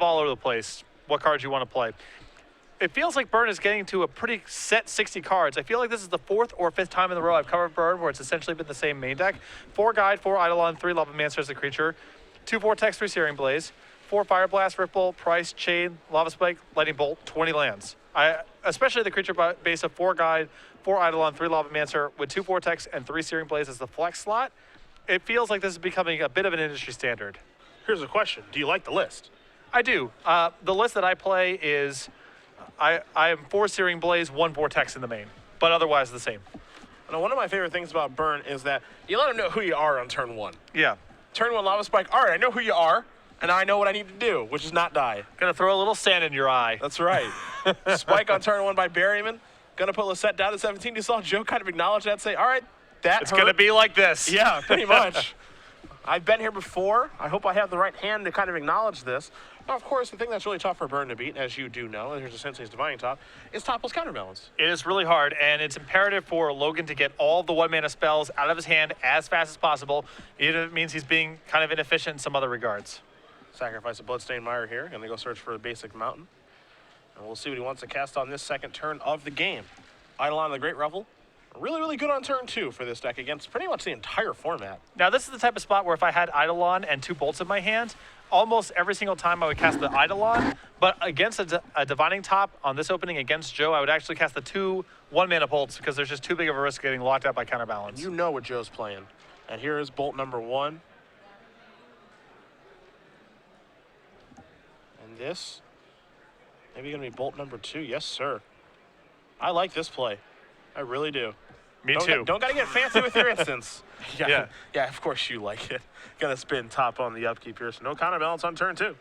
all over the place what cards you want to play. It feels like Burn is getting to a pretty set 60 cards. I feel like this is the 4th or 5th time in the row I've covered Burn where it's essentially been the same main deck. 4 Guide, 4 Eidolon, 3 Lavamancer as a creature, 2 Vortex, 3 Searing Blaze, 4 Fire Blast, Ripple, Price, Chain, Lava Spike, Lightning Bolt, 20 lands. Especially the creature base of 4 Guide, 4 Eidolon, 3 Lavamancer with 2 Vortex and 3 Searing Blaze as the flex slot. It feels like this is becoming a bit of an industry standard. Here's a question. Do you like the list? I do. The list that I play is I am 4 Searing Blaze, 1 Vortex in the main, but otherwise the same. Now, one of my favorite things about Burn is that you let them know who you are on turn 1. Yeah. Turn 1 Lava Spike. All right, I know who you are, and I know what I need to do, which is not die. Gonna throw a little sand in your eye. That's right. Spike on turn 1 by Berryman. Gonna put Lossett down to 17. You saw Joe kind of acknowledge that, say, all right, It's gonna be like this. Yeah, pretty much. I've been here before. I hope I have the right hand to kind of acknowledge this. Now, of course, the thing that's really tough for Burn to beat, as you do know, and here's a Sensei's Divining Top, is topless counterbalance. It is really hard, and it's imperative for Logan to get all the 1-mana spells out of his hand as fast as possible, even if it means he's being kind of inefficient in some other regards. Sacrifice a Bloodstained Mire here. Gonna go search for a basic mountain. And we'll see what he wants to cast on this second turn of the game. Eidolon the Great Revel. Really, really good on turn 2 for this deck against pretty much the entire format. Now, this is the type of spot where if I had Eidolon and 2 bolts in my hand, almost every single time I would cast the Eidolon, but against a Divining Top on this opening against Joe, I would actually cast the 2 1-mana bolts because there's just too big of a risk getting locked out by counterbalance. You know what Joe's playing. And here is bolt number 1. And this, maybe gonna be bolt number 2. Yes, sir. I like this play. I really do. Me too. Don't gotta get fancy with your instance. Yeah. Yeah, of course you like it. Gonna spin top on the upkeep here, so no counterbalance on turn 2.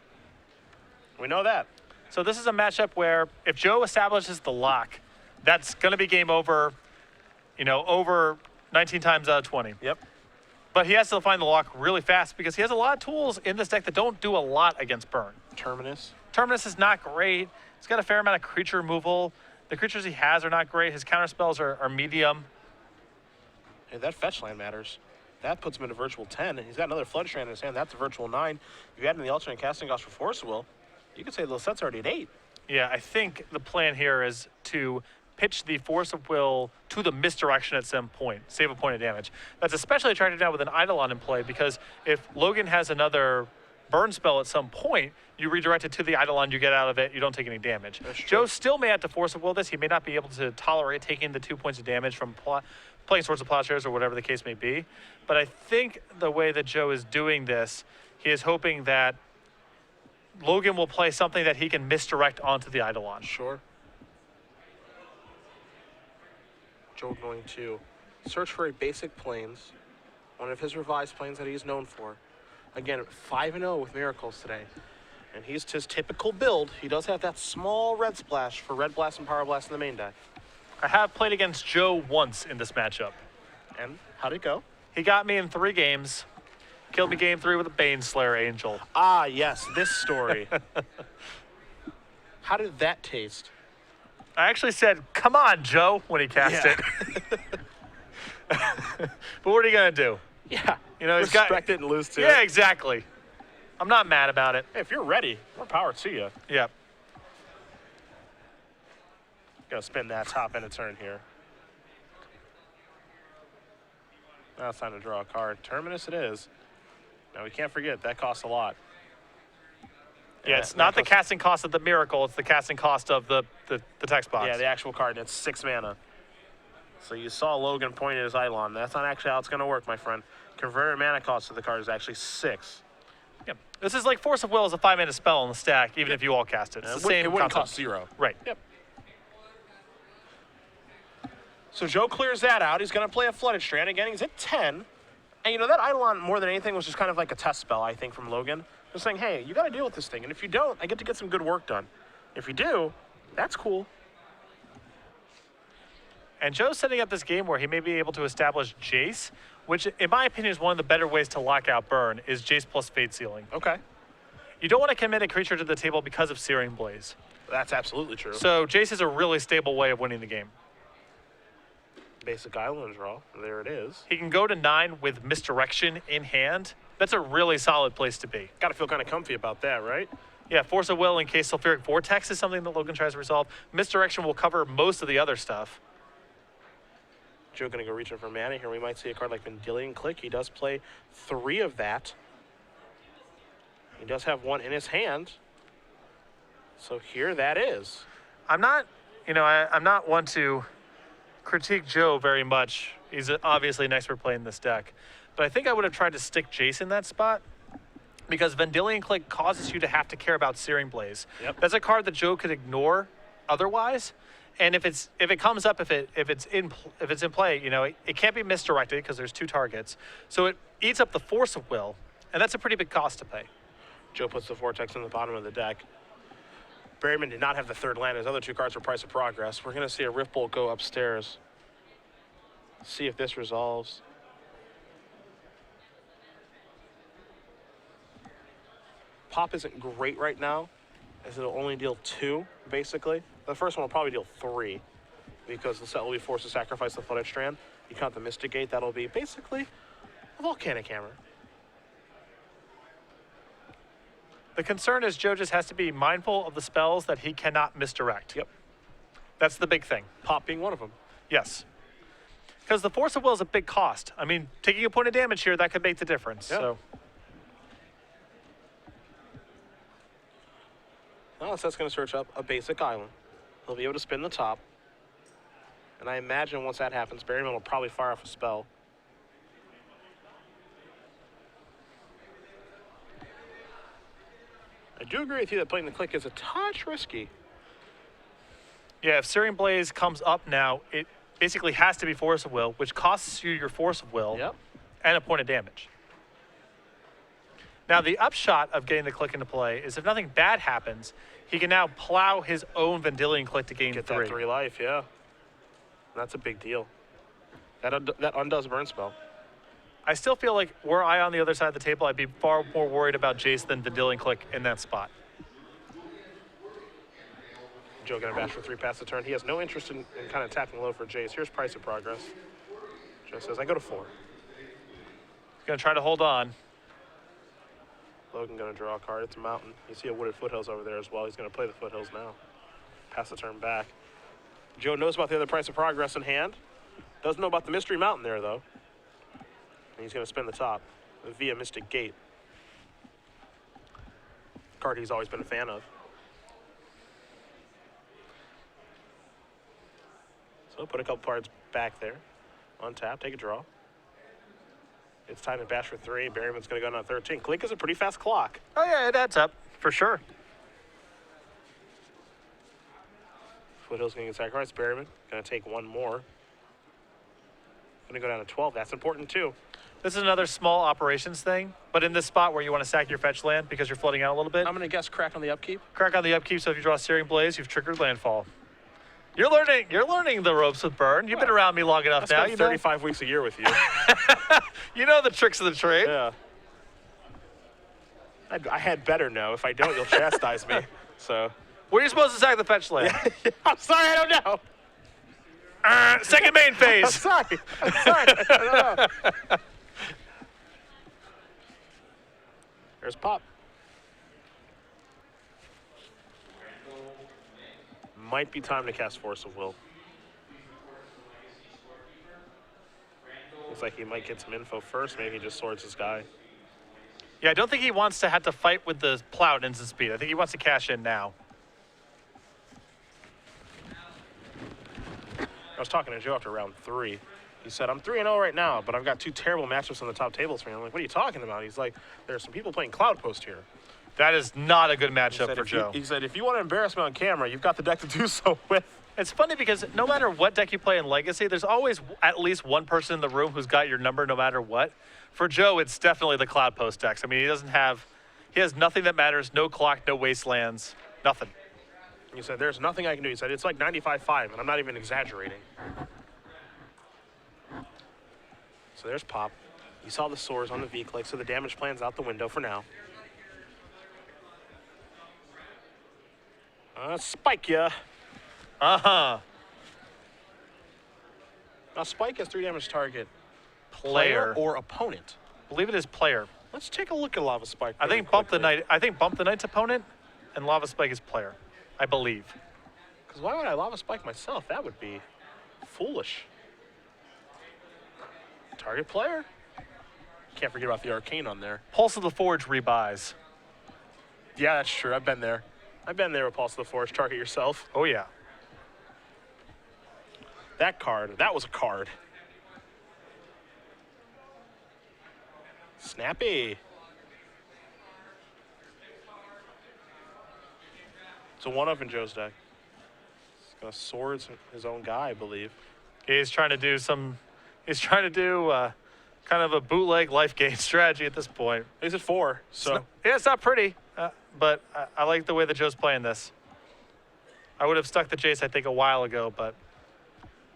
We know that. So this is a matchup where if Joe establishes the lock, that's gonna be game over, over 19 times out of 20. Yep. But he has to find the lock really fast because he has a lot of tools in this deck that don't do a lot against Burn. Terminus. Terminus is not great. He's got a fair amount of creature removal. The creatures he has are not great. His counter spells are medium. Hey, that fetch land matters. That puts him into virtual 10, and he's got another Flood Strand in his hand. That's a virtual 9. If you add in the alternate casting cost for Force Will, you could say the set's already at 8. Yeah, I think the plan here is to pitch the Force of Will to the misdirection at some point, save a point of damage. That's especially attractive now with an Eidolon in play because if Logan has another burn spell at some point, you redirect it to the Eidolon, you get out of it, you don't take any damage. Joe still may have to Force of Will this. He may not be able to tolerate taking the 2 points of damage from playing Swords of Plowshares or whatever the case may be. But I think the way that Joe is doing this, he is hoping that Logan will play something that he can misdirect onto the Eidolon. Sure. Joe going to search for a basic plains, one of his revised plains that he's known for. Again, 5-0 with Miracles today. And he's his typical build. He does have that small red splash for Red Blast and Power Blast in the main deck. I have played against Joe once in this matchup. And how'd it go? He got me in 3 games. Killed me game 3 with a Baneslayer Angel. Ah, yes, this story. How did that taste? I actually said, come on, Joe, when he cast it. But what are you going to do? Yeah, he's got respect it and lose to it. Yeah, exactly. I'm not mad about it. Hey, if you're ready, more power to you. Yeah. Gonna spin that top end of turn here. Now it's time to draw a card. Terminus it is. Now we can't forget, that costs a lot. Yeah, it's not the casting cost of the Miracle, it's the casting cost of the text box. Yeah, the actual card, and it's 6 mana. So you saw Logan point at his Eidolon. That's not actually how it's going to work, my friend. Converted mana cost of the card is actually 6. Yep. This is like Force of Will is a 5-mana spell on the stack, even if you all cast it. It's the same It wouldn't concept. cost 0. Right. Yep. So Joe clears that out. He's going to play a Flooded Strand. Again, he's at 10. And that Eidolon, more than anything, was just kind of like a test spell, I think, from Logan. Just saying, hey, you got to deal with this thing. And if you don't, I get to get some good work done. If you do, that's cool. And Joe's setting up this game where he may be able to establish Jace, which, in my opinion, is one of the better ways to lock out Burn, is Jace plus Fate Sealing. Okay. You don't want to commit a creature to the table because of Searing Blaze. That's absolutely true. So Jace is a really stable way of winning the game. Basic Island draw. There it is. He can go to 9 with Misdirection in hand. That's a really solid place to be. Got to feel kind of comfy about that, right? Yeah, Force of Will in case Sulfuric Vortex is something that Logan tries to resolve. Misdirection will cover most of the other stuff. Joe going to go reaching for mana here. We might see a card like Vendilion Click. He does play 3 of that. He does have 1 in his hand. So here that is. I'm not, I'm not one to critique Joe very much. He's obviously an expert playing this deck. But I think I would have tried to stick Jace in that spot because Vendilion Click causes you to have to care about Searing Blaze. Yep. That's a card that Joe could ignore otherwise. And if it comes up, if it's in play, it can't be misdirected because there's 2 targets. So it eats up the Force of Will, and that's a pretty big cost to pay. Joe puts the Vortex in the bottom of the deck. Berryman did not have the 3rd land. His other 2 cards were Price of Progress. We're going to see a Rift Bolt go upstairs. See if this resolves. Pop isn't great right now, as it'll only deal 2, basically. The first one will probably deal 3, because the set will be forced to sacrifice the Flooded Strand. You count the Mystic Gate, that'll be basically a Volcanic Hammer. The concern is Joe just has to be mindful of the spells that he cannot misdirect. Yep. That's the big thing. Pop being one of them. Yes. Because the Force of Will is a big cost. I mean, taking a point of damage here, that could make the difference. Yep. So. Now the set's going to search up a basic island. He'll be able to spin the top. And I imagine once that happens, Berryman will probably fire off a spell. I do agree with you that playing the click is a touch risky. Yeah, if Searing Blaze comes up now, it basically has to be Force of Will, which costs you your Force of Will Yep. and a point of damage. Now, the upshot of getting the click into play is if nothing bad happens, he can now plow his own Vendilion Click to gain Get 3. that 3 life, yeah. That's a big deal. That undoes Burn Spell. I still feel like were I on the other side of the table, I'd be far more worried about Jace than Vendilion Click in that spot. Joe gonna bash for 3 past the turn. He has no interest in kind of tapping low for Jace. Here's Price of Progress. Joe says, I go to 4. He's going to try to hold on. Logan gonna draw a card. It's a mountain. You see a Wooded Foothills over there as well. He's gonna play the Foothills now. Pass the turn back. Joe knows about the other Price of Progress in hand. Doesn't know about the Mystery Mountain there, though. And he's gonna spin the top via Mystic Gate. Card he's always been a fan of. So put a couple cards back there. On tap, take a draw. It's time to bash for 3. Berryman's going to go down to 13. Click is a pretty fast clock. Oh, yeah, it adds up, for sure. Foothill's going to get sacrificed. Berryman going to take 1 more. Going to go down to 12. That's important, too. This is another small operations thing, but in this spot where you want to sack your fetch land because you're flooding out a little bit. I'm going to guess crack on the upkeep. Crack on the upkeep, so if you draw Searing Blaze, you've triggered landfall. You're learning the ropes with Burn. You've been around me long enough now. I spent 35 weeks a year with you. You know the tricks of the trade. Yeah. I had better know. If I don't, you'll chastise me. So. Where are you supposed to sack the fetch land? I'm sorry, I don't know. Second main I'm phase. sorry. I don't know. There's Pop. Might be time to cast Force of Will. Looks like he might get some info first. Maybe he just swords his guy. Yeah, I don't think he wants to have to fight with the plow at instant speed. I think he wants to cash in now. I was talking to Joe after round 3. He said, I'm 3-0 right now, but I've got 2 terrible matchups on the top tables for me. I'm like, what are you talking about? He's like, there are some people playing Cloud Post here. That is not a good matchup for Joe. He said, if you want to embarrass me on camera, you've got the deck to do so with. It's funny because no matter what deck you play in Legacy, there's always at least one person in the room who's got your number no matter what. For Joe, it's definitely the Cloud Post decks. I mean, he has nothing that matters, no clock, no wastelands, nothing. He said, there's nothing I can do. He said, it's like 95-5, and I'm not even exaggerating. So there's Pop. You saw the swords on the V-Click, so the damage plan's out the window for now. Spike ya. Uh-huh. Now Spike has 3 damage target. Player. Or opponent. I believe it is player. Let's take a look at Lava Spike. I think Bump the Knight. I think Bump the Knight's opponent. and Lava Spike is player, I believe. Because why would I Lava Spike myself? That would be foolish. Target player. Can't forget about the Arcane on there. Pulse of the Forge rebuys. Yeah, that's true. I've been there. I've been there with Pulse of the Forge. Target yourself. Oh, yeah. That card. That was a card. Snappy. It's a one-up in Joe's deck. He's gonna sword his own guy, I believe. He's trying to do kind of a bootleg life gain strategy at this point. He's at 4, so. Yeah, it's not pretty, but I like the way that Joe's playing this. I would have stuck the Jace, I think, a while ago, but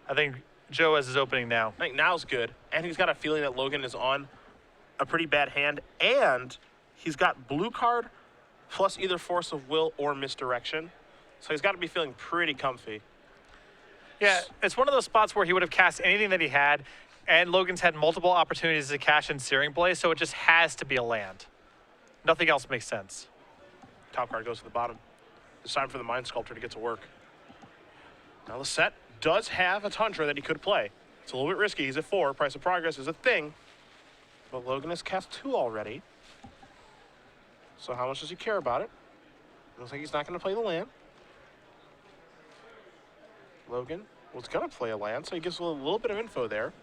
I think Joe has his opening now. I think now's good. And he's got a feeling that Logan is on a pretty bad hand, and he's got blue card plus either Force of Will or Misdirection. So he's got to be feeling pretty comfy. Yeah, it's one of those spots where he would have cast anything that he had, and Logan's had multiple opportunities to cash in Searing Blaze, so it just has to be a land. Nothing else makes sense. Top card goes to the bottom. It's time for the Mind Sculptor to get to work. Now Lossett does have a Tundra that he could play. It's a little bit risky. He's at 4. Price of Progress is a thing. But Logan has cast 2 already. So how much does he care about it? Looks like he's not going to play the land. Logan was going to play a land, so he gives a little bit of info there.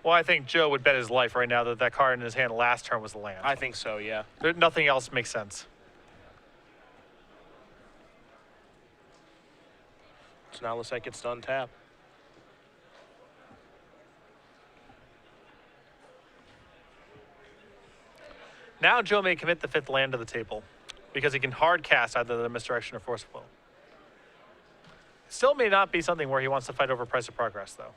Well, I think Joe would bet his life right now that that card in his hand last turn was the land. I think so, yeah. Nothing else makes sense. So now Lossett gets to untap. Now Joe may commit the 5th land to the table because he can hard cast either the Misdirection or Force of Will. Still may not be something where he wants to fight over Price of Progress, though.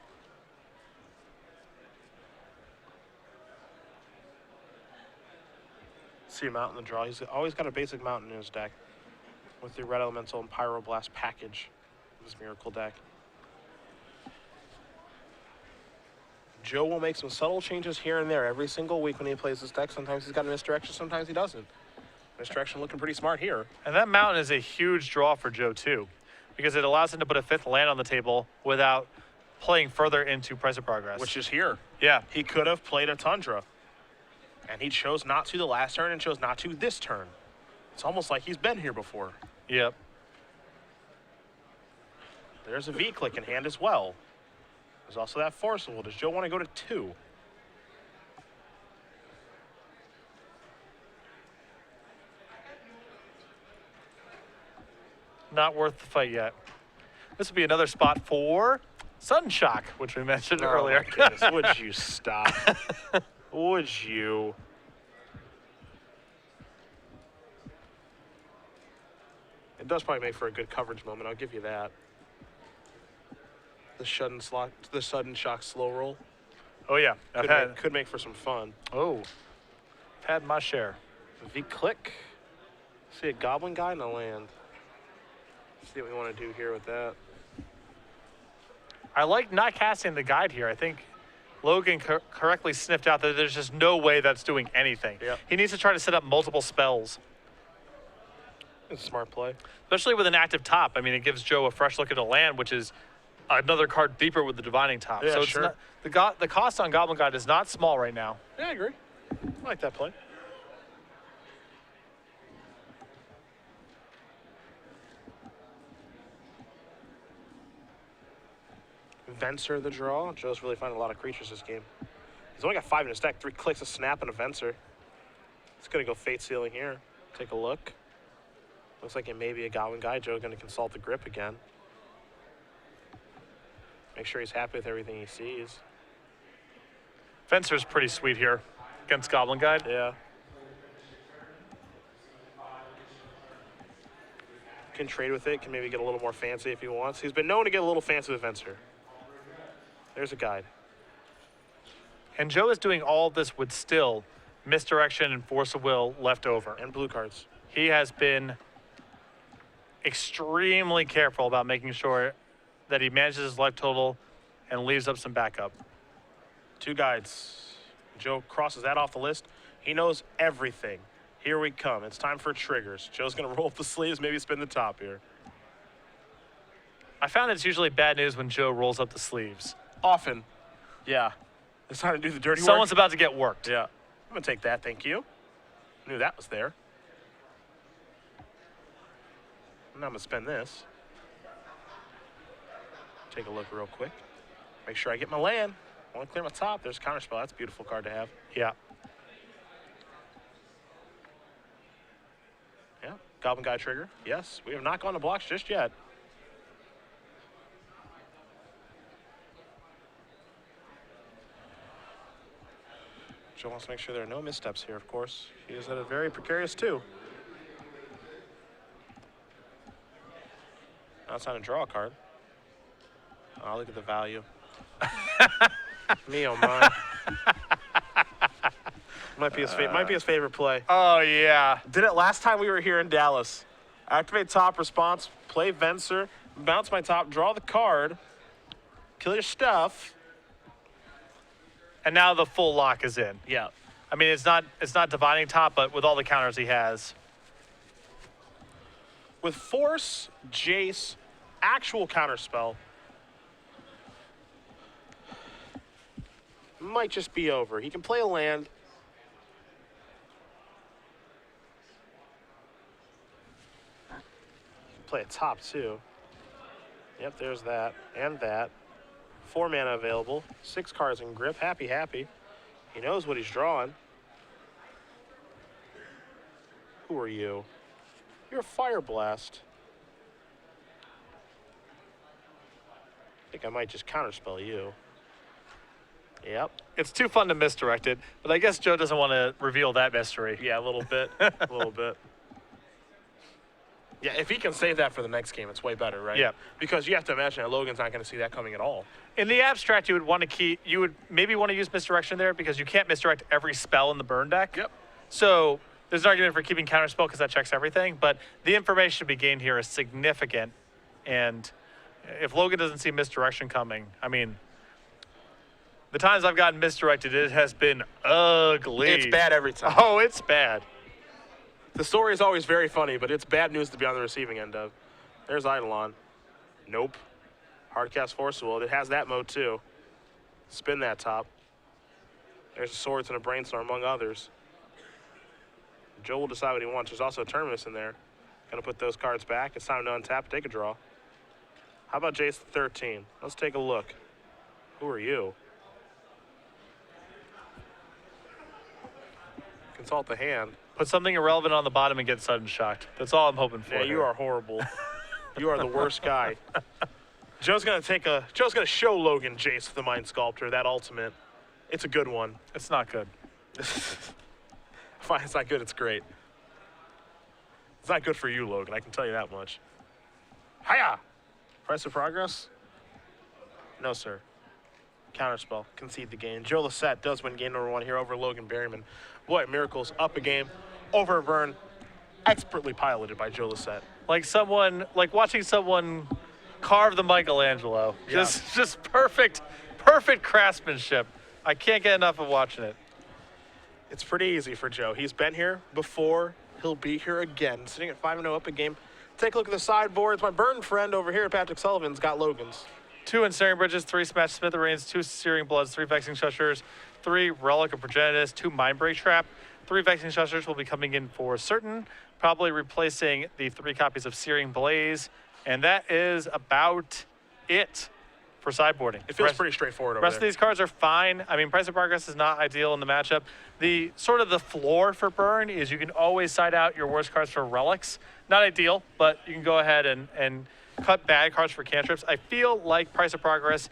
See him out in the draw. He's always got a basic mountain in his deck with the Red Elemental and Pyroblast package of his Miracle deck. Joe will make some subtle changes here and there every single week when he plays this deck. Sometimes he's got a Misdirection, sometimes he doesn't. Misdirection looking pretty smart here. And that mountain is a huge draw for Joe, too, because it allows him to put a 5th land on the table without playing further into Price of Progress. Which is here. Yeah. He could have played a Tundra. And he chose not to the last turn and chose not to this turn. It's almost like he's been here before. Yep. There's a V-Click in hand as well. There's also that Forcible. Does Joe want to go to 2? Not worth the fight yet. This would be another spot for Sun Shock, which we mentioned earlier. My goodness. Would you stop? Would you? It does probably make for a good coverage moment. I'll give you that. The sudden shock slow roll Oh, yeah. could make for some fun. Oh. I've had my share. V-Click. See a Goblin Guy in the land. See what we want to do here with that. I like not casting the guide here. I think Logan correctly sniffed out that there's just no way that's doing anything. Yep. He needs to try to set up multiple spells, It's a smart play. especially with an active top. I mean, it gives Joe a fresh look at a land, which is another card deeper with the Divining Top. Yeah, so it's sure. not, the cost on Goblin Guide is not small right now. Yeah, I agree. I like that play. Venser the draw. Joe's really finding a lot of creatures this game. He's only got 5 in his deck. 3 clicks, a snap, and a Venser. It's going to go Fate Sealing here. Take a look. Looks like it may be a Goblin Guy. Joe's going to consult the grip again. Make sure he's happy with everything he sees. Fencer's pretty sweet here against Goblin Guide. Yeah. Can trade with it. Can maybe get a little more fancy if he wants. He's been known to get a little fancy with Venser. There's a guide. And Joe is doing all of this with still Misdirection and Force of Will left over. And blue cards. He has been extremely careful about making sure that he manages his life total and leaves up some backup. 2 guides. Joe crosses that off the list. He knows everything. Here we come. It's time for triggers. Joe's going to roll up the sleeves, maybe spin the top here. I found it's usually bad news when Joe rolls up the sleeves. Often. Yeah. It's time to do the dirty work. Someone's about to get worked. Yeah. I'm going to take that, thank you. Knew that was there. Now I'm going to spin this. Take a look real quick. Make sure I get my land. I want to clear my top. There's a counterspell. That's a beautiful card to have. Yeah. Yeah. Goblin Guy trigger. Yes. We have not gone to blocks just yet. Joe wants to make sure there are no missteps here, of course. He is at a very precarious 2. Now it's time to draw a card. Oh, look at the value. Me, oh my. Might be his favorite play. Oh, yeah. Did it last time we were here in Dallas. Activate top response, play Venser, bounce my top, draw the card, kill your stuff. And now the full lock is in. Yeah. I mean, it's not dividing top, but with all the counters he has. With Force, Jace, actual counterspell, might just be over. He can play a land. Play a top too. Yep, there's that and that. 4 mana available. 6 cards in grip. Happy, happy. He knows what he's drawing. Who are you? You're a Fire Blast. I think I might just counterspell you. Yep. It's too fun to misdirect it, but I guess Joe doesn't want to reveal that mystery. Yeah, a little bit. A little bit. Yeah, if he can save that for the next game, it's way better, right? Yeah. Because you have to imagine that Logan's not going to see that coming at all. In the abstract, you would maybe want to use misdirection there because you can't misdirect every spell in the burn deck. Yep. So there's an argument for keeping counterspell because that checks everything, but the information to be gained here is significant. And if Logan doesn't see misdirection coming, I mean, the times I've gotten misdirected, it has been ugly. It's bad every time. Oh, it's bad. The story is always very funny, but it's bad news to be on the receiving end of. There's Eidolon. Nope. Hardcast Force Will. It has that mode too. Spin that top. There's a Swords and a Brainstorm, among others. Joe will decide what he wants. There's also a Terminus in there. Gonna put those cards back. It's time to untap, take a draw. How about Jace the 13? Let's take a look. Who are you? Consult the hand. Put something irrelevant on the bottom and get sudden shocked. That's all I'm hoping for. Yeah, you here. are horrible. You are the worst guy. Joe's gonna show Logan Jace the Mind Sculptor, that ultimate. It's a good one. It's not good. Fine, it's not good, it's great. It's not good for you, Logan, I can tell you that much. Hiya! Price of progress? No, sir. Counterspell, concede the game. Joe Lossett does win game number 1 here over Logan Berryman. Boy, Miracles up a game, over a burn, expertly piloted by Joe Lossett. Like watching someone carve the Michelangelo. Yeah. Just perfect craftsmanship. I can't get enough of watching it. It's pretty easy for Joe. He's been here before. He'll be here again. Sitting at 5-0 up a game. Take a look at the sideboards. My burn friend over here, Patrick Sullivan's got Logan's. 2 Ensnaring Bridges, 3 Smash Smithereens, 2 Searing Bloods, 3 Vexing Shushers, 3 Relic of Progenitus, 2 Mindbreak Trap. 3 Vexing Shushers will be coming in for certain, probably replacing the 3 copies of Searing Blaze. And that is about it for sideboarding. It feels pretty straightforward over there. Rest of these cards are fine. I mean, Price of Progress is not ideal in the matchup. The floor for burn is you can always side out your worst cards for relics. Not ideal, but you can go ahead and cut bad cards for cantrips. I feel like Price of Progress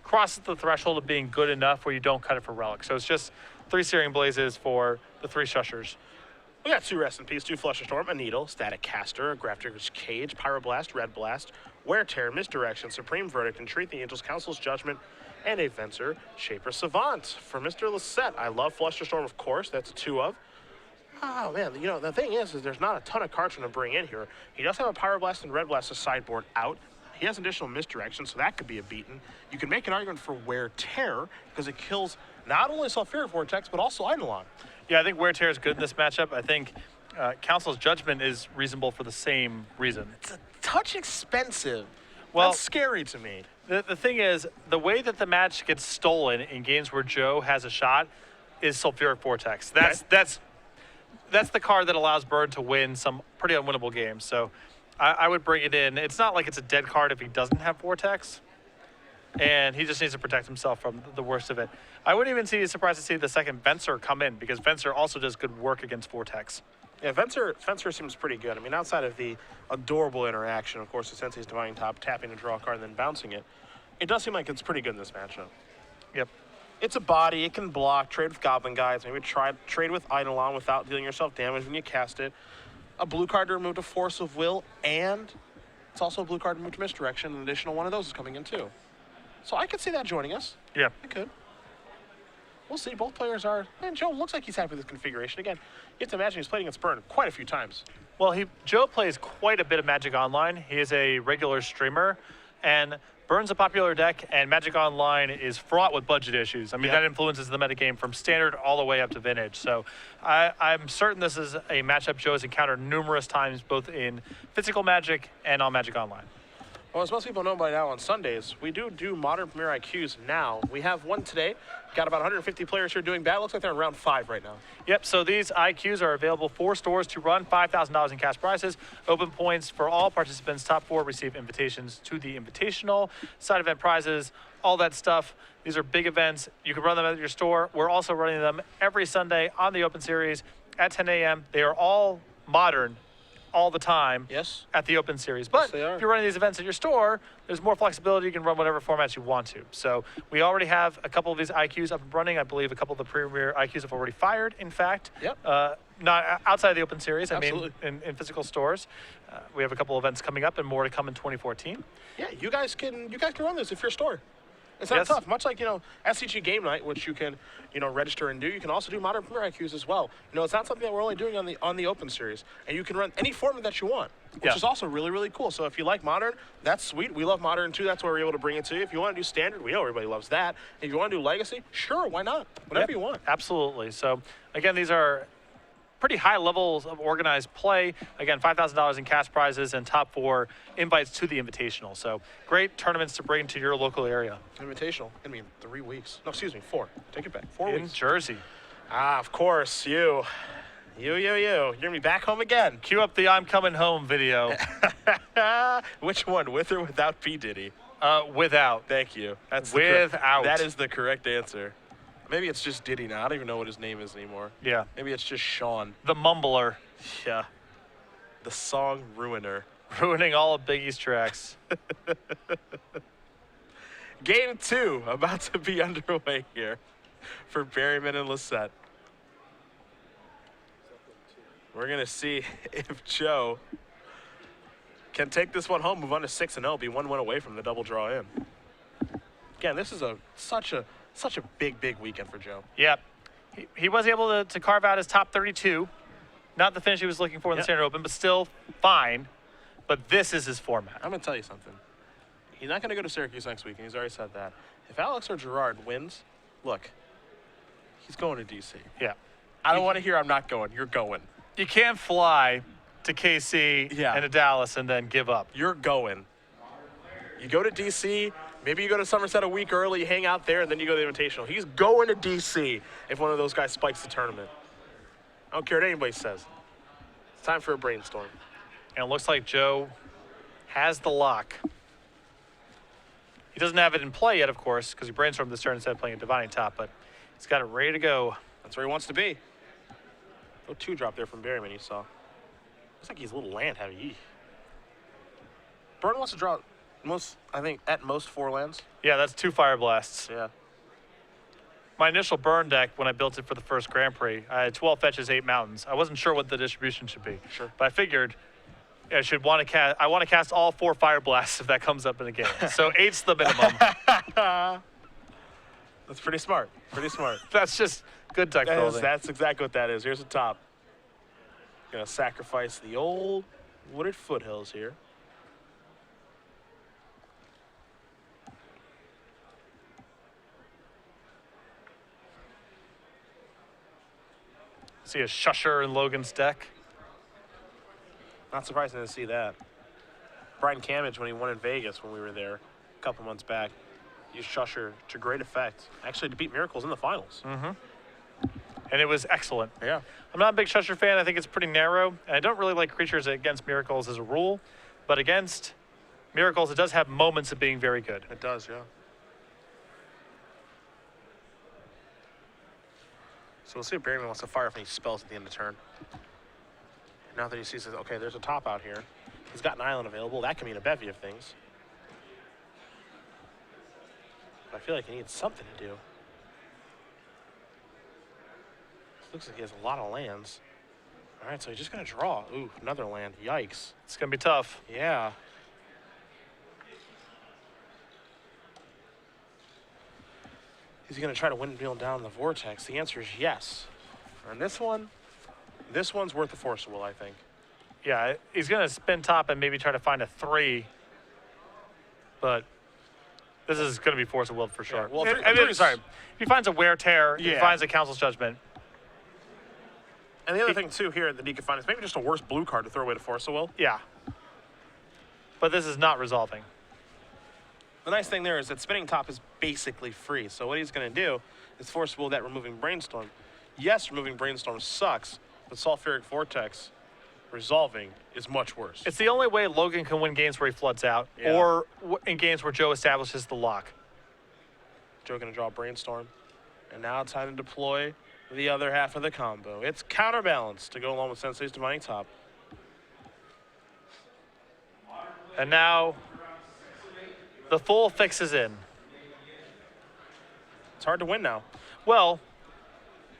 crosses the threshold of being good enough where you don't cut it for relics. So it's just 3 Searing Blazes for the 3 Shushers. We got 2 Rest in Peace, 2 Flusterstorm, a Needle, Static Caster, a Grafdigger's Cage, Pyroblast, Red Blast, Wear Tear, Misdirection, Supreme Verdict, Entreat the Angels, Council's Judgment, and a Venser, Shaper Savant for Mr. Lossett. I love Flusterstorm, of course. That's a 2 of. Oh, man, you know, the thing is there's not a ton of cards for him to bring in here. He does have a Pyroblast and Red Blast to sideboard out. He has additional Misdirection, so that could be a beaten. You can make an argument for Wear Tear because it kills not only Sulfuric Vortex, but also Eidolon. Yeah, I think Wear Tear is good in this matchup. I think Council's Judgment is reasonable for the same reason. It's a touch expensive. Well, that's scary to me. The thing is, the way that the match gets stolen in games where Joe has a shot is Sulfuric Vortex. That's the card that allows Bird to win some pretty unwinnable games. So I would bring it in. It's not like it's a dead card if he doesn't have Vortex, and he just needs to protect himself from the worst of it. I wouldn't even be surprised to see the second Venser come in, because Venser also does good work against Vortex. Yeah, Venser seems pretty good. I mean, outside of the adorable interaction, of course, the Sensei's Divine Top, tapping to draw a card and then bouncing it, it does seem like it's pretty good in this matchup. Yep. It's a body. It can block, trade with Goblin Guides, maybe trade with Eidolon without dealing yourself damage when you cast it. A blue card to remove a Force of Will, and it's also a blue card to remove to Misdirection. An additional one of those is coming in too. So I could see that joining us. Yeah. I could. We'll see. Both players are... Man, Joe looks like he's happy with this configuration. Again, you have to imagine he's played against Burn quite a few times. Well, Joe plays quite a bit of Magic Online. He is a regular streamer, and Burn's a popular deck, and Magic Online is fraught with budget issues. I mean, that influences the metagame from Standard all the way up to Vintage. So I'm certain this is a matchup Joe has encountered numerous times, both in physical Magic and on Magic Online. Well, as most people know by now, on Sundays, we do Modern Premier IQs now. We have one today. Got about 150 players here doing that. Looks like they're in round 5 right now. Yep, so these IQs are available for stores to run $5,000 in cash prizes. Open points for all participants. Top 4 receive invitations to the Invitational, side event prizes, all that stuff. These are big events. You can run them at your store. We're also running them every Sunday on the Open Series at 10 a.m. They are all modern all the time at the Open Series. But if you're running these events at your store, there's more flexibility. You can run whatever formats you want to. So we already have a couple of these IQs up and running. I believe a couple of the premier IQs have already fired, in fact. Not outside of the Open Series. Absolutely. I mean, in physical stores. We have a couple of events coming up and more to come in 2014. Yeah, you guys can run this if you're a store. It's not tough. Much like, SCG Game Night, which you can, register and do. You can also do Modern Premier IQs as well. It's not something that we're only doing on the Open Series. And you can run any format that you want, which is also really, really cool. So if you like Modern, that's sweet. We love Modern too. That's why we're able to bring it to you. If you want to do Standard, we know everybody loves that. If you want to do Legacy, sure, why not? Whatever you want. Absolutely. So, again, these are pretty high levels of organized play. Again, $5,000 in cash prizes and top 4 invites to the Invitational. So great tournaments to bring to your local area. Invitational. I mean, 3 weeks. No, excuse me, 4. Take it back. 4 weeks. In Jersey. Of course, you. You're going to be back home again. Cue up the I'm Coming Home video. Which one, with or without P. Diddy? Without. Thank you. That's without. That is the correct answer. Maybe it's just Diddy now. I don't even know what his name is anymore. Yeah. Maybe it's just Sean. The Mumbler. Yeah. The song Ruiner. Ruining all of Biggie's tracks. Game 2 about to be underway here for Berryman and Lossett. We're going to see if Joe can take this one home, move on to 6-0, be 1 win away from the double draw in. Again, this is such a big weekend for Joe. Yeah. He was able to carve out his top 32. Not the finish he was looking for in the Standard Open, but still fine. But this is his format. I'm going to tell you something. He's not going to go to Syracuse next week, and he's already said that. If Alex or Gerard wins, look, he's going to D.C. Yeah. I don't want to hear I'm not going. You're going. You can't fly to KC and to Dallas and then give up. You're going. You go to D.C., maybe you go to Somerset a week early, you hang out there, and then you go to the Invitational. He's going to D.C. if one of those guys spikes the tournament. I don't care what anybody says. It's time for a brainstorm. And it looks like Joe has the lock. He doesn't have it in play yet, of course, because he brainstormed this turn instead of playing a Divining Top, but he's got it ready to go. That's where he wants to be. Go 2-drop there from Berryman, you saw. Looks like he's a little land heavy. Burn wants to draw at most 4 lands. Yeah, that's 2 Fire Blasts. Yeah. My initial burn deck, when I built it for the first Grand Prix, I had 12 fetches, 8 mountains. I wasn't sure what the distribution should be. Sure. But I figured I want to cast all 4 Fire Blasts if that comes up in a game. So 8's the minimum. That's pretty smart. Pretty smart. That's just good deck building. That's exactly what that is. Here's the top. Gonna sacrifice the old wooded foothills here. See a Shusher in Logan's deck. Not surprising to see that. Brian Camage, when he won in Vegas when we were there a couple months back, used Shusher to great effect. Actually, to beat Miracles in the finals. And it was excellent. Yeah. I'm not a big Shusher fan. I think it's pretty narrow. And I don't really like creatures against Miracles as a rule. But against Miracles, it does have moments of being very good. It does, yeah. So we'll see if Berryman wants to fire off any spells at the end of the turn. Now that he sees that, okay, there's a top out here. He's got an island available. That can mean a bevy of things. But I feel like he needs something to do. Looks like he has a lot of lands. All right, so he's just going to draw. Ooh, another land. Yikes. It's going to be tough. Yeah. Is he going to try to windmill down the Vortex? The answer is yes. And this one's worth a Force of Will, I think. Yeah, he's going to spin top and maybe try to find a 3. But this is going to be Force of Will for sure. Yeah, well, sorry. If he finds a Wear Tear, he finds a Council's Judgment. And the other thing, too, here that he could find is maybe just a worse blue card to throw away to Force of Will. Yeah. But this is not resolving. The nice thing there is that spinning top is basically free. So what he's going to do is Force of Will that removing Brainstorm. Yes, removing Brainstorm sucks, but Sulfuric Vortex resolving is much worse. It's the only way Logan can win games where he floods out, or in games where Joe establishes the lock. Joe going to draw Brainstorm. And now it's time to deploy the other half of the combo. It's Counterbalance to go along with Sensei's Divining Top. And now the full fix is in. It's hard to win now. Well,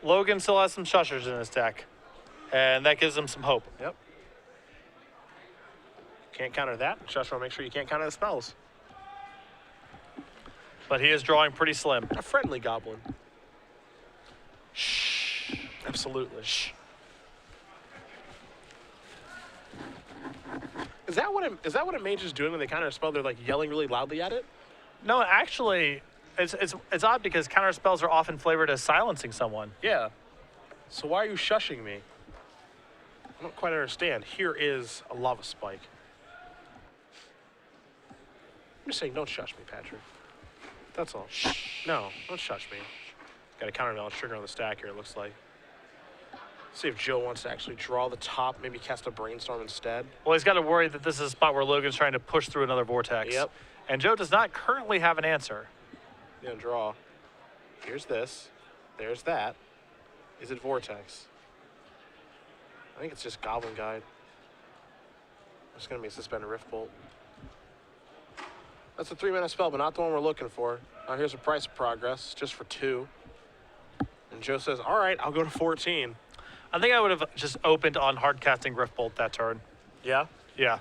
Logan still has some Shushers in his deck, and that gives him some hope. Yep. Can't counter that. Shusher will make sure you can't counter the spells. But he is drawing pretty slim. A friendly goblin. Shh. Absolutely. Shh. Is that what a mage is doing when they counter a spell? They're like yelling really loudly at it? No, actually, it's odd because counter spells are often flavored as silencing someone. Yeah. So why are you shushing me? I don't quite understand. Here is a lava spike. I'm just saying, don't shush me, Patrick. That's all. Shh. No, don't shush me. Got a counterbalance trigger on the stack here, it looks like. See if Joe wants to actually draw the top, maybe cast a Brainstorm instead. Well, he's got to worry that this is a spot where Logan's trying to push through another vortex. Yep. And Joe does not currently have an answer. Gonna draw. Here's this. There's that. Is it Vortex? I think it's just Goblin Guide. It's gonna be a Suspended Rift Bolt. That's a 3-mana spell, but not the one we're looking for. Now here's a Price of Progress, just for 2. And Joe says, all right, I'll go to 14. I think I would have just opened on hard casting Rift Bolt that turn. Yeah? Yeah.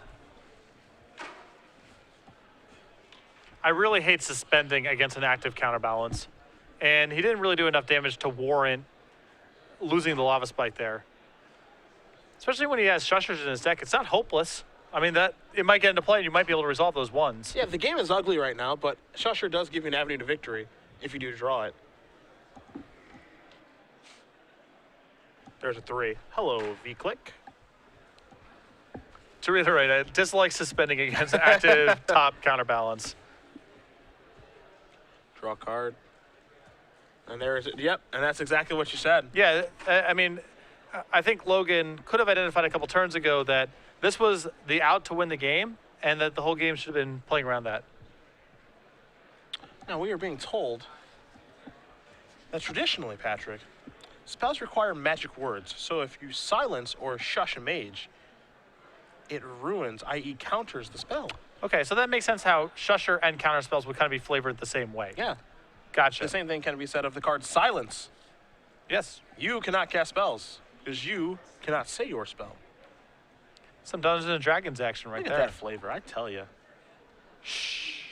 I really hate suspending against an active counterbalance. And he didn't really do enough damage to warrant losing the Lava Spike there. Especially when he has Shushers in his deck. It's not hopeless. I mean, that it might get into play and you might be able to resolve those ones. Yeah, the game is ugly right now, but Shusher does give you an avenue to victory if you do draw it. There's a 3. Hello, V-Click. To reiterate, I dislike suspending against active top counterbalance. Draw a card. And there is it. Yep, and that's exactly what you said. Yeah, I mean, I think Logan could have identified a couple turns ago that this was the out to win the game, and that the whole game should have been playing around that. Now, we are being told that traditionally, Patrick, spells require magic words. So if you silence or shush a mage, it ruins, i.e. counters the spell. Okay, so that makes sense how Shusher and counter spells would kind of be flavored the same way. Yeah. Gotcha. The same thing can be said of the card silence. Yes. You cannot cast spells because you cannot say your spell. Some Dungeons and Dragons action right Look there. at that flavor, I tell you. Shh.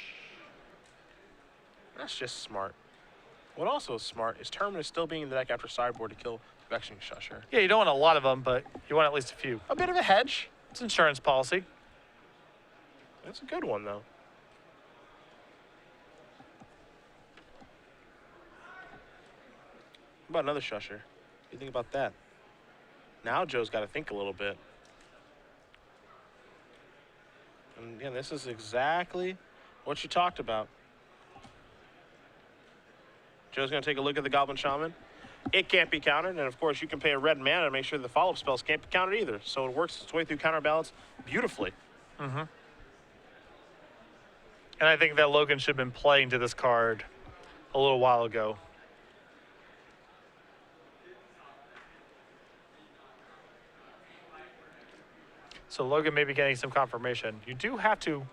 That's just smart. What also is smart is Terminus still being in the deck after sideboard to kill Vexing Shusher. Yeah, you don't want a lot of them, but you want at least a few. A bit of a hedge. It's insurance policy. That's a good one, though. What about another Shusher? What do you think about that? Now Joe's got to think a little bit. And again, this is exactly what you talked about. Joe's going to take a look at the Goblin Shaman. It can't be countered, and of course you can pay a red mana to make sure the follow-up spells can't be countered either. So it works its way through counterbalance beautifully. Mm-hmm. And I think that Logan should have been playing to this card a little while ago. So Logan may be getting some confirmation. You do have to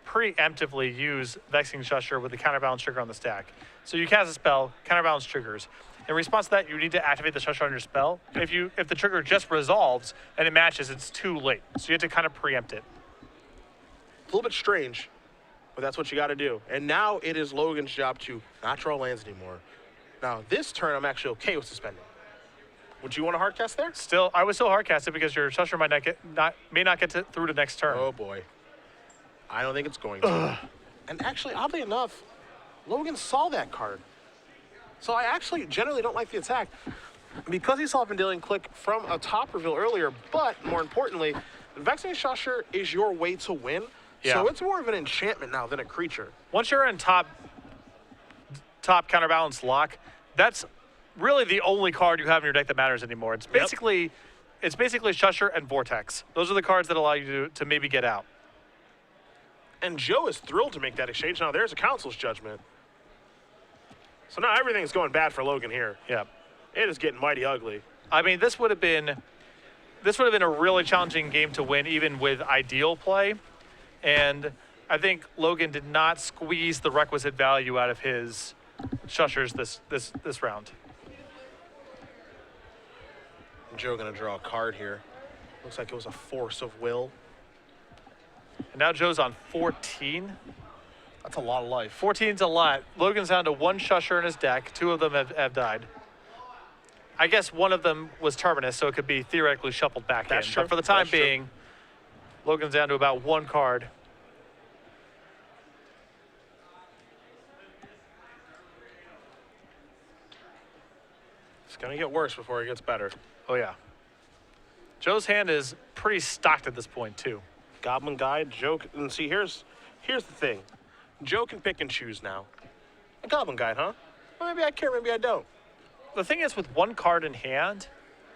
preemptively use Vexing Shusher with the counterbalance trigger on the stack. So you cast a spell, counterbalance triggers. In response to that, you need to activate the Shusher on your spell. If the trigger just resolves and it matches, it's too late. So you have to kind of preempt it. A little bit strange, but that's what you got to do. And now it is Logan's job to not draw lands anymore. Now, this turn, I'm actually okay with suspending. Would you want to hardcast there? Still, I would still hardcast it because your Shusher may not get through to next turn. Oh, boy. I don't think it's going to. And actually, oddly enough, Logan saw that card. So I actually generally don't like the attack because he saw Vendilion Click from a top reveal earlier, but more importantly, Vexing Shusher is your way to win. Yeah. So it's more of an enchantment now than a creature. Once you're in top counterbalance lock, that's really the only card you have in your deck that matters anymore. It's basically Shusher and Vortex. Those are the cards that allow you to maybe get out. And Joe is thrilled to make that exchange. Now there's a Council's Judgment. So now everything's going bad for Logan here. Yeah. It is getting mighty ugly. I mean, this would have been a really challenging game to win, even with ideal play. And I think Logan did not squeeze the requisite value out of his Shushers this round. Joe gonna draw a card here. Looks like it was a Force of Will. And now Joe's on 14. That's a lot of life. 14's a lot. Logan's down to one Shusher in his deck. Two of them have died. I guess one of them was Terminus, so it could be theoretically shuffled back That's in. true. But for the time That's true. being, Logan's down to about one card. It's gonna get worse before it gets better. Oh, yeah. Joe's hand is pretty stocked at this point, too. Goblin Guide, Joe, and see, here's the thing. Joe can pick and choose now. A Goblin Guide, huh? Well, maybe I care, maybe I don't. The thing is, with one card in hand,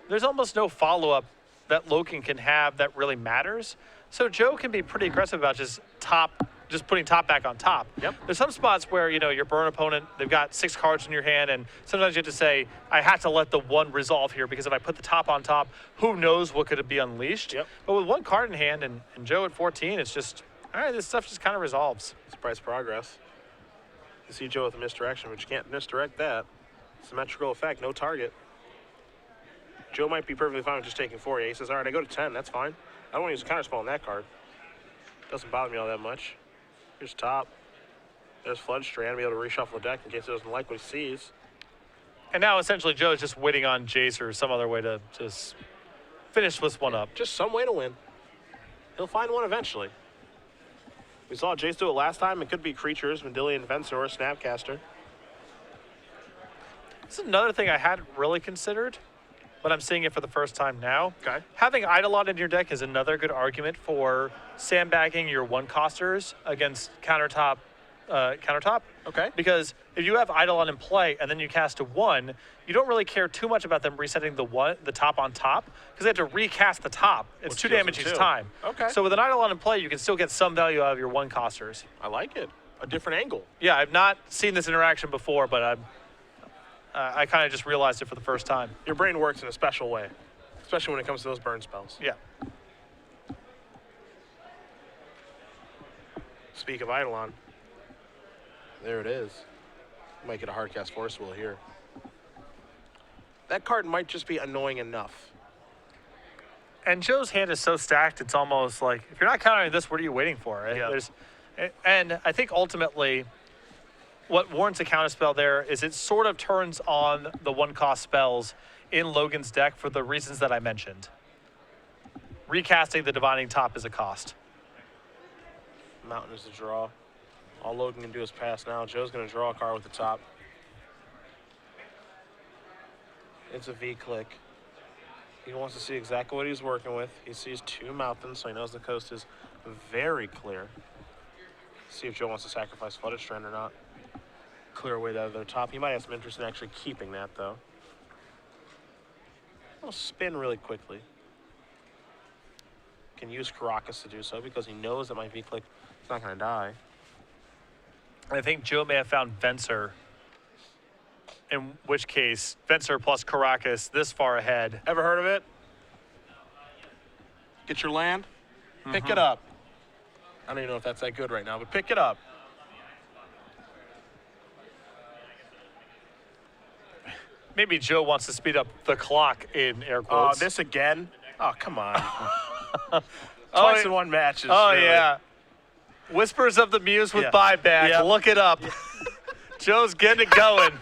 there's almost no follow-up that Logan can have that really matters. So Joe can be pretty aggressive about just putting top back on top. Yep. There's some spots where, your burn opponent, they've got 6 cards in your hand, and sometimes you have to say, I have to let the one resolve here, because if I put the top on top, who knows what could be unleashed. Yep. But with one card in hand and Joe at 14, it's just, all right, this stuff just kind of resolves. Surprise progress. You see Joe with a misdirection, but you can't misdirect that. Symmetrical effect, no target. Joe might be perfectly fine with just taking 4. Yeah, he says, all right, I go to 10, that's fine. I don't want to use a counterspell on that card. Doesn't bother me all that much. Here's top. There's Flood Strand, be able to reshuffle the deck in case he doesn't like what he sees. And now essentially Joe is just waiting on Jace or some other way to just finish this one up. Just some way to win. He'll find one eventually. We saw Jace do it last time. It could be creatures, Vendilion Fencer, or Snapcaster. This is another thing I hadn't really considered, but I'm seeing it for the first time now. Okay. Having Eidolon in your deck is another good argument for sandbagging your one-costers against countertop. Okay. Because if you have Eidolon in play and then you cast a 1, you don't really care too much about them resetting the top on top, because they have to recast the top. It's Which 2 deals damage them each too. time. Okay. So with an Eidolon in play, you can still get some value out of your one-costers. I like it. A different angle. Yeah, I've not seen this interaction before, but I kind of just realized it for the first time. Your brain works in a special way, especially when it comes to those burn spells. Yeah. Speak of Eidolon. There it is. Might get a hardcast Force Will here. That card might just be annoying enough. And Joe's hand is so stacked, it's almost like, if you're not countering this, what are you waiting for? Right? Yeah. And I think ultimately, what warrants a counterspell there is it sort of turns on the one-cost spells in Logan's deck for the reasons that I mentioned. Recasting the Divining Top is a cost. Mountain is the draw. All Logan can do is pass now. Joe's going to draw a card with the top. It's a V-click. He wants to see exactly what he's working with. He sees 2 mountains, so he knows the coast is very clear. See if Joe wants to sacrifice Flooded Strand or not. Clear away the other top. He might have some interest in actually keeping that, though. He'll spin really quickly. Can use Caracas to do so because he knows that my V-click is not going to die. I think Joe may have found Venser, in which case Venser plus Caracas this far ahead. Ever heard of it? Get your land, pick it up. I don't even know if that's that good right now, but pick it up. Maybe Joe wants to speed up the clock in air Oh, quotes. this again? Oh, come on. Twice in one match is really... yeah. Whispers of the Muse with Yeah. buyback. Yeah. Look it up. Joe's getting it going.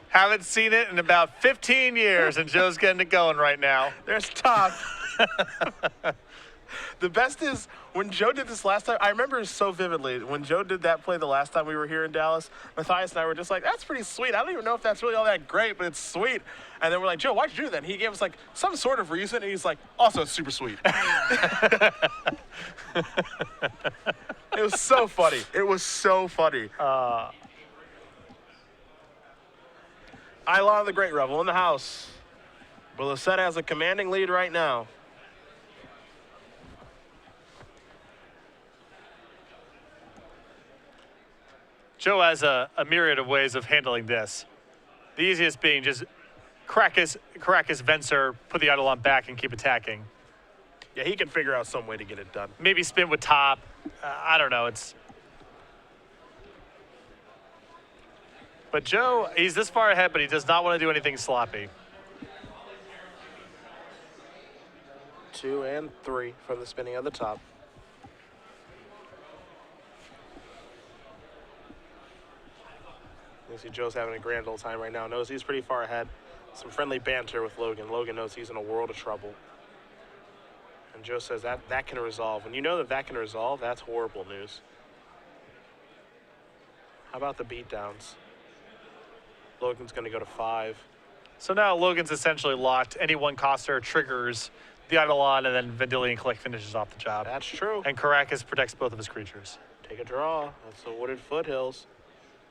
Haven't seen it in about 15 years, and Joe's getting it going right now. There's top. The best is when Joe did this last time. I remember so vividly when Joe did that play the last time we were here in Dallas. Matthias and I were just like, "That's pretty sweet. I don't even know if that's really all that great, but it's sweet." And then we're like, "Joe, why'd you do that?" And he gave us like some sort of reason, and he's like, "Also, it's super sweet." It was so funny. It was so funny. Ilon the Great Rebel in the house. But Lossett has a commanding lead right now. Joe has a myriad of ways of handling this. The easiest being just Caracas, Venser, put the Eidolon back and keep attacking. Yeah, he can figure out some way to get it done. Maybe spin with top. I don't know. But Joe, he's this far ahead, but he does not want to do anything sloppy. 2 and 3 from the spinning of the top. You see Joe's having a grand old time right now. Knows he's pretty far ahead. Some friendly banter with Logan. Logan knows he's in a world of trouble. And Joe says that can resolve. When you know that can resolve, that's horrible news. How about the beatdowns? Logan's going to go to 5. So now Logan's essentially locked. Any one coster triggers the Eidolon, and then Vendilion Click finishes off the job. That's true. And Caracas protects both of his creatures. Take a draw. That's the Wooded Foothills.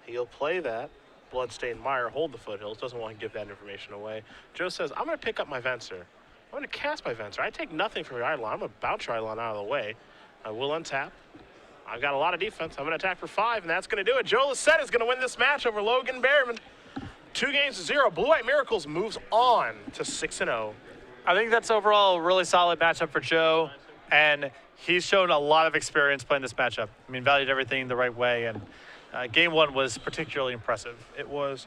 He'll play that. Bloodstained Mire, hold the Foothills. Doesn't want to give that information away. Joe says, I'm going to pick up my Venser. I'm going to cast my Venser. I take nothing from your Eidolon. I'm going to bounce your Eidolon out of the way. I will untap. I've got a lot of defense. I'm going to attack for 5, and that's going to do it. Joe Lossett is going to win this match over Logan Berryman. 2-0. Blue White Miracles moves on to 6-0. I think that's overall a really solid matchup for Joe, and he's shown a lot of experience playing this matchup. I mean, valued everything the right way, and game 1 was particularly impressive. It was